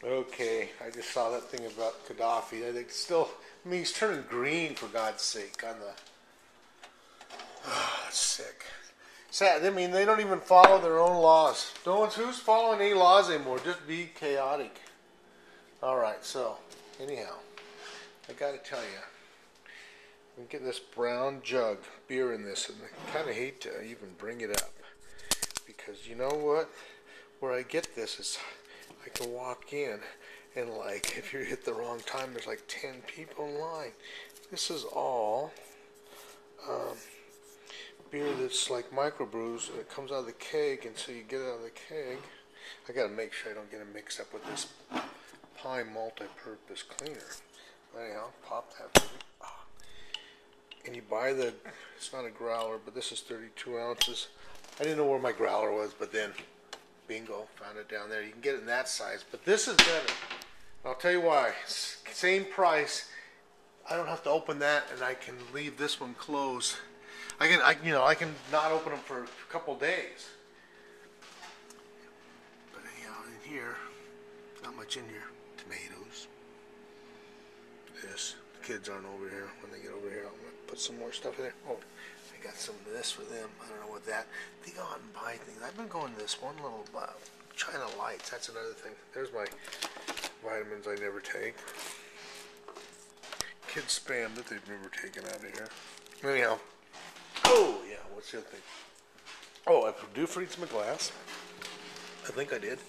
Okay, I just saw that thing about Gaddafi. I think still, I mean, he's turning green for God's sake on the. Oh, that's sick. Sad. I mean, they don't even follow their own laws. No one's who's following any laws anymore. Just be chaotic. All right. So, anyhow, I got to tell you, I'm getting this brown jug beer in this, and I kind of hate to even bring it up because you know what? Where I get this is I can walk in and like if you hit the wrong time, there's like 10 people in line. This is all beer that's like microbrews, and it comes out of the keg, and so you get it out of the keg. I gotta make sure I don't get it mixed up with this Pine multi-purpose cleaner. Anyhow, pop that baby. And you buy the, it's not a growler, but this is 32 ounces. I didn't know where my growler was, but then bingo, found it down there. You can get it in that size, but this is better. I'll tell you why. Same price. I don't have to open that, and I can leave this one closed. I can not open them for a couple days. But anyhow, in here, not much in here. Tomatoes. This. The kids aren't over here. When they get over here, I'm gonna put some more stuff in there. Oh, I got some of this for them. I don't know what that. They go out and buy things. I've been going to this one little China Lights. That's another thing. There's my vitamins I never take. Kids spam that they've never taken out of here. Anyhow. Oh, yeah, what's the other thing? Oh, I do freeze my glass. I think I did.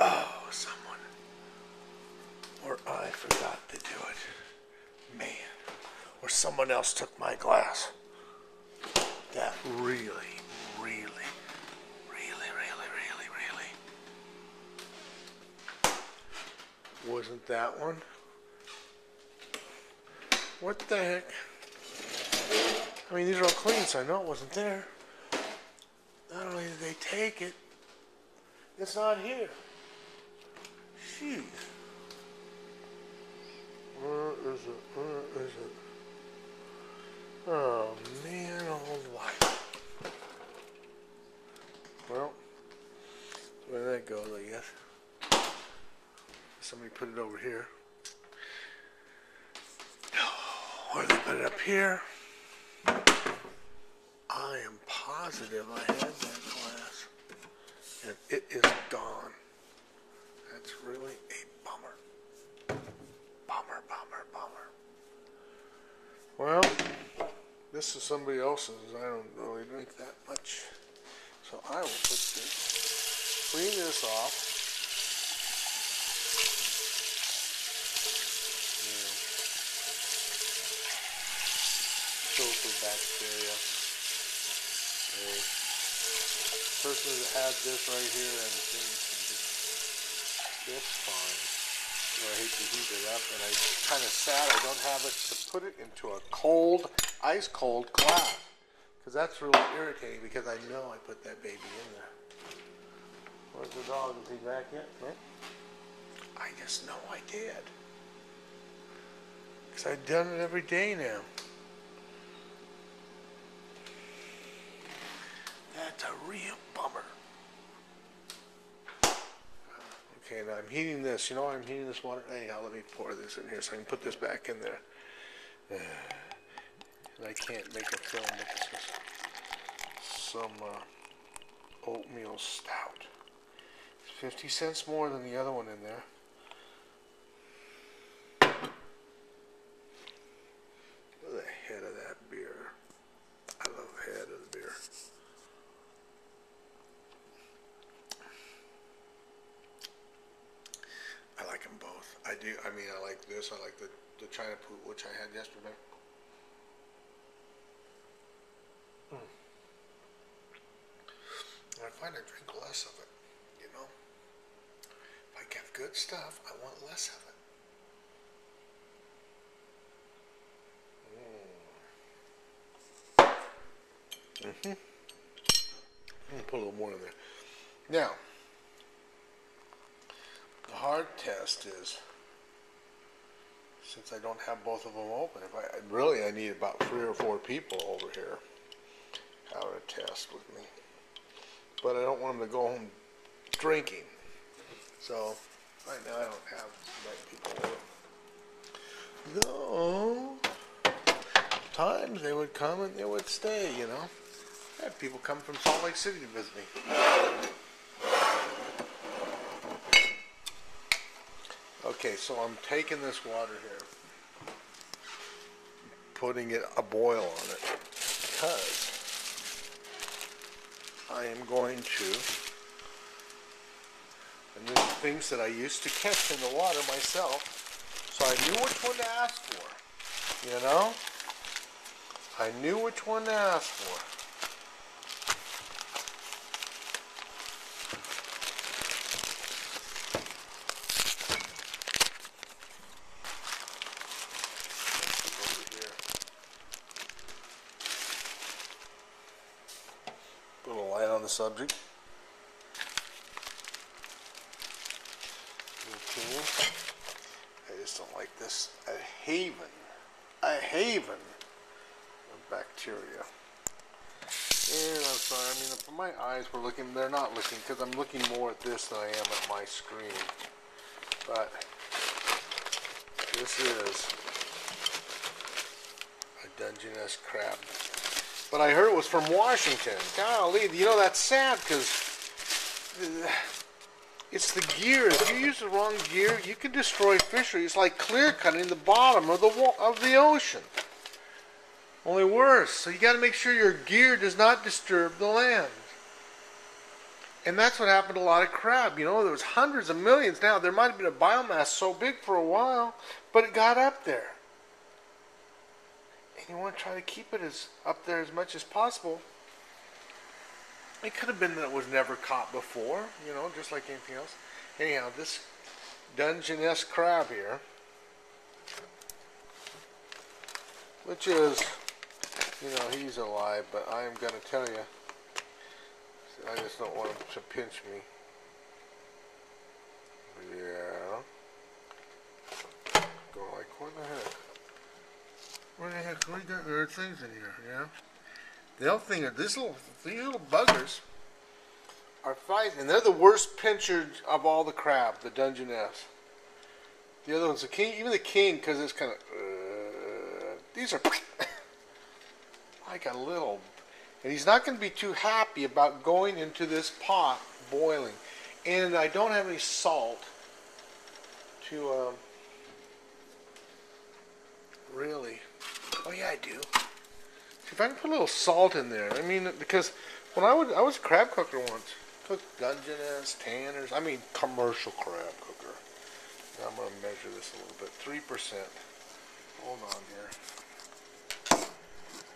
Oh, someone. Or I forgot to do it. Man. Or someone else took my glass. That really wasn't that one. What the heck? I mean, these are all clean, so I know it wasn't there. Not only did they take it, it's not here. Jeez. Where is it? Where is it? Oh, man, oh, life. Well, where that goes, I guess. Somebody put it over here. Or they put it up here. I am positive I had that glass. And it is gone. That's really a bummer. Bummer. Well, this is somebody else's. I don't really drink that much. So I will put this, clean this off. Filter bacteria. Okay. Person that had this right here and things just fine. I hate to heat it up, and I'm kind of sad I don't have it to put it into a cold, ice cold glass, because that's really irritating. Because I know I put that baby in there. Where's the dog? Is he back yet? No. I just know I did, because I've done it every day now. That's a real bummer. Okay, now I'm heating this. You know why I'm heating this water? Anyhow, let me pour this in here so I can put this back in there. And I can't make a film, but this is some oatmeal stout. It's 50 cents more than the other one in there. Look at the head of that beer. I love the head of the beer. I like them both. I do. I mean, I like this. I like the China Poot, which I had yesterday. I find I drink less of it, you know. If I get good stuff, I want less of it. I'm gonna put a little more in there. Now, the hard test is, since I don't have both of them open, if I need about 3 or 4 people over here have a test with me. But I don't want them to go home drinking. So Right now I don't have many people over. Though, times they would come and they would stay, you know. I had people come from Salt Lake City to visit me. Okay, so I'm taking this water here, putting it a boil on it, because I am going to, and there's things that I used to catch in the water myself, so I knew which one to ask for, you know? I knew which one to ask for. Put a little light on the subject. Okay. I just don't like this. A haven of bacteria. And I'm sorry, I mean, if my eyes were looking, they're not looking, because I'm looking more at this than I am at my screen. But this is a Dungeness crab. But I heard it was from Washington. Golly, you know, that's sad, because it's the gear. If you use the wrong gear, you can destroy fisheries. It's like clear cutting the bottom of the ocean. Only worse. So you got to make sure your gear does not disturb the land. And that's what happened to a lot of crab. You know, there was hundreds of millions. Now, there might have been a biomass so big for a while, but it got up there. And you want to try to keep it up there as much as possible. It could have been that it was never caught before, you know, just like anything else. Anyhow, this Dungeness crab here, which is, you know, he's alive, but I am going to tell you, I just don't want him to pinch me. Yeah. Go like, what the heck? What the heck? There are things in here, yeah? They'll think that these little buggers are fighting, and they're the worst pinchers of all the crab, the Dungeness. The other one's the king, even the king, because it's kind of, these are like a little, and he's not going to be too happy about going into this pot boiling. And I don't have any salt to, really, oh yeah I do. If I can put a little salt in there, I mean, because when I was a crab cooker once, cooked Dungeness, tanners, I mean commercial crab cooker. Now I'm going to measure this a little bit, 3%. Hold on here.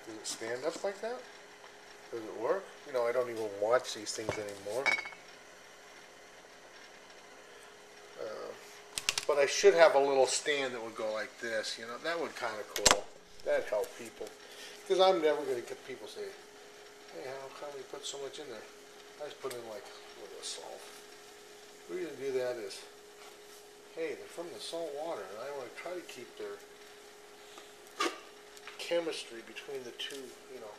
Does it stand up like that? Does it work? You know, I don't even watch these things anymore. But I should have a little stand that would go like this, you know, that would kind of cool. That'd help people. Because I'm never going to get people say, hey, how come you put so much in there? I just put in like a little bit of salt. The reason to do that is, hey, they're from the salt water, and I want to try to keep their chemistry between the two, you know,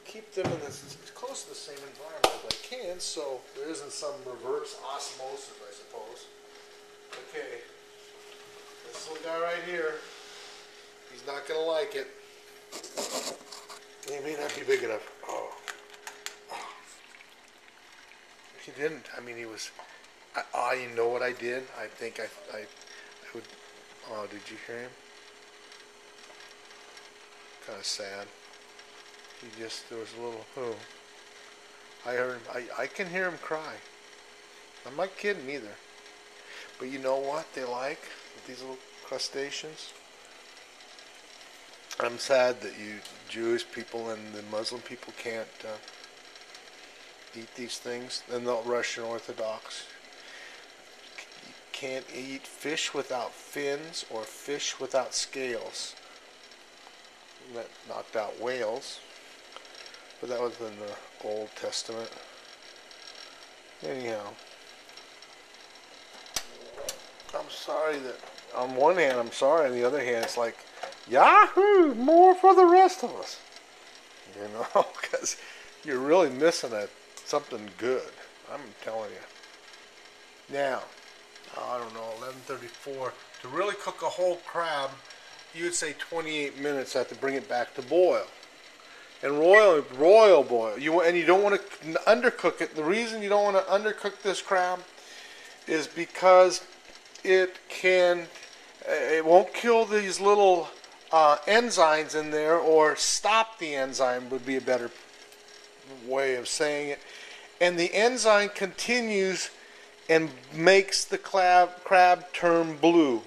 keep them in this, as close to the same environment as I can, so there isn't some reverse osmosis, I suppose. Okay, this little guy right here, he's not going to like it. He may not be big enough. Oh. He didn't. I mean, he was, you know what I did? I think I would, oh, did you hear him? Kind of sad. He just, there was a little, oh. I heard him, I can hear him cry. I'm not kidding either. But you know what they like? These little crustaceans? I'm sad that you Jewish people and the Muslim people can't eat these things. And the Russian Orthodox can't eat fish without fins or fish without scales. That knocked out whales. But that was in the Old Testament. Anyhow. I'm sorry that, on one hand I'm sorry, on the other hand it's like, yahoo, more for the rest of us. You know, because you're really missing something good. I'm telling you. Now, I don't know, 11:34. To really cook a whole crab, you would say 28 minutes. Have to bring it back to boil. And royal boil. And you don't want to undercook it. The reason you don't want to undercook this crab is because it won't kill these little enzymes in there, or stop the enzyme would be a better way of saying it. And the enzyme continues and makes the crab turn blue,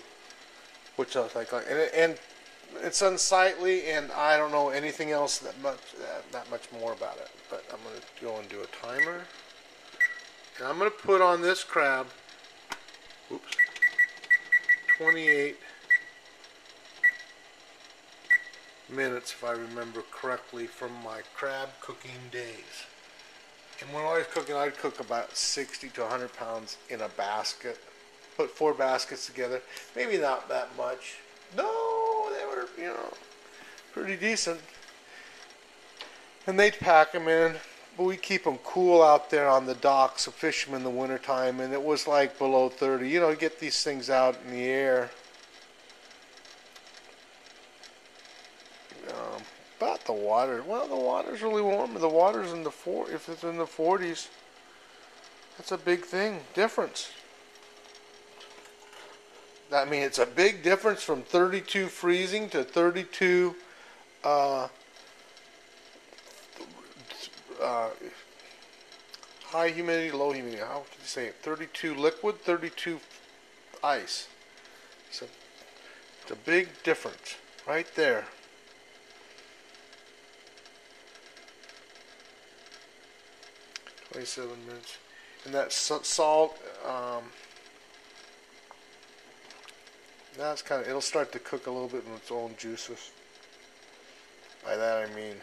which I was like, and it's unsightly, and I don't know anything else that much more about it. But I'm going to go and do a timer, and I'm going to put on this crab, 28 minutes, if I remember correctly, from my crab cooking days. And when I was cooking, I'd cook about 60 to 100 pounds in a basket. Put 4 baskets together. Maybe not that much. No, they were, pretty decent. And they'd pack them in, but we keep them cool out there on the docks of fishermen in the wintertime, and it was like below 30. Get these things out in the air. But the water, well, the water's really warm. The water's in the if it's in the 40s, that's a big difference. I mean, it's a big difference from 32 freezing to 32 high humidity, low humidity. How can you say it? 32 liquid, 32 ice. So it's a big difference right there. $27 and that salt, that's it'll start to cook a little bit in its own juices. By that I mean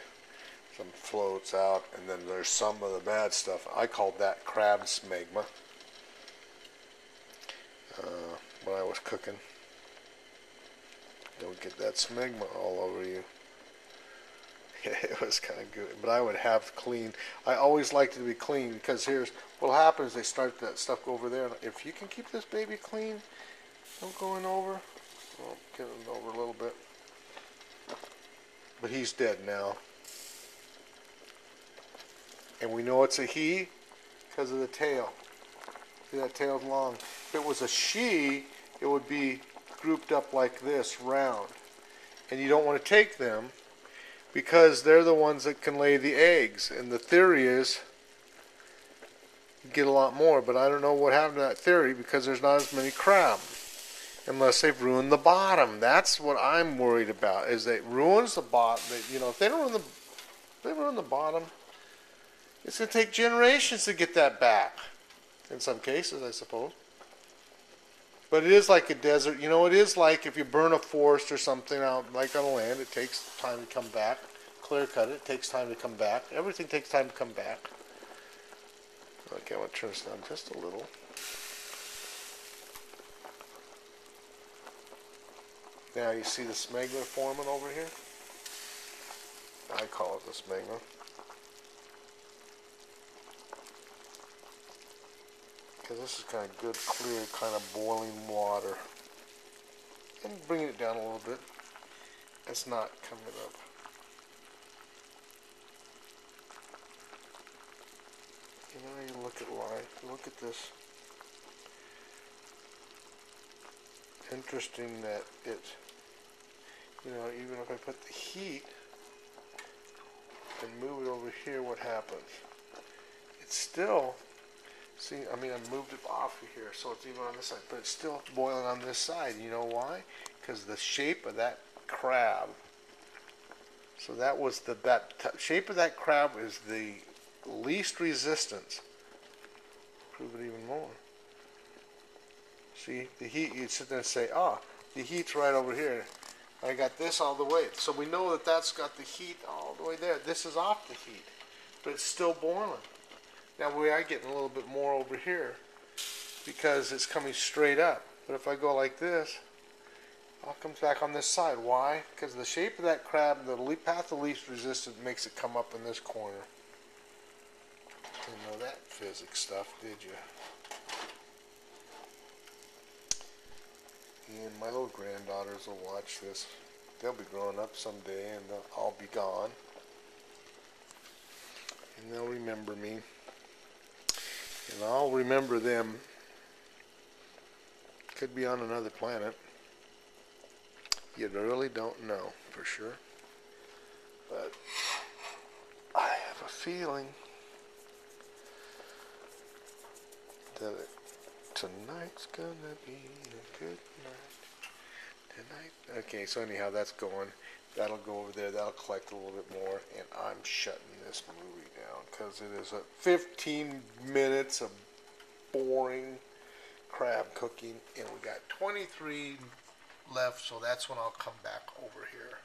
some floats out, and then there's some of the bad stuff. I called that crab smegma when I was cooking. Don't get that smegma all over you. It was kind of good, but I would have clean. I always liked it to be clean, because here's what happens: they start that stuff over there. If you can keep this baby clean, don't go in over. Well, get it over a little bit, but he's dead now, and we know it's a he because of the tail. See, that tail's long. If it was a she, it would be grouped up like this, round, and you don't want to take them, because they're the ones that can lay the eggs. And the theory is you get a lot more, but I don't know what happened to that theory, because there's not as many crab, unless they've ruined the bottom. That's what I'm worried about, is that it ruins the bottom. If they don't ruin the bottom, it's going to take generations to get that back, in some cases, I suppose. But it is like a desert. It is like if you burn a forest or something out, like on land, it takes time to come back. Clear cut it takes time to come back. Everything takes time to come back. Okay, I'm going to turn this down just a little. Now you see the smegma forming over here? I call it the smegma. Because this is kind of good, clear, kind of boiling water. And bringing it down a little bit. It's not coming up. You look at life. Look at this. Interesting that it, even if I put the heat and move it over here, what happens? It's still, see, I moved it off of here, so it's even on this side, but it's still boiling on this side. You know why? Because the shape of that crab, so that was shape of that crab is the least resistance. Prove it even more. See, the heat, you'd sit there and say, the heat's right over here. I got this all the way. So we know that that's got the heat all the way there. This is off the heat, but it's still boiling. Now we are getting a little bit more over here because it's coming straight up. But if I go like this, it all comes back on this side. Why? Because the shape of that crab, the path of least resistance, makes it come up in this corner. Didn't know that physics stuff, did you? And my little granddaughters will watch this. They'll be growing up someday, and I'll be gone. And they'll remember me. And I'll remember them. Could be on another planet. You really don't know for sure. But I have a feeling that tonight's gonna be a good night. Tonight. Okay, so anyhow, that's going. That'll go over there. That'll collect a little bit more. And I'm shutting this movie down because it is 15 minutes of boring crab cooking. And we got 23 left, so that's when I'll come back over here.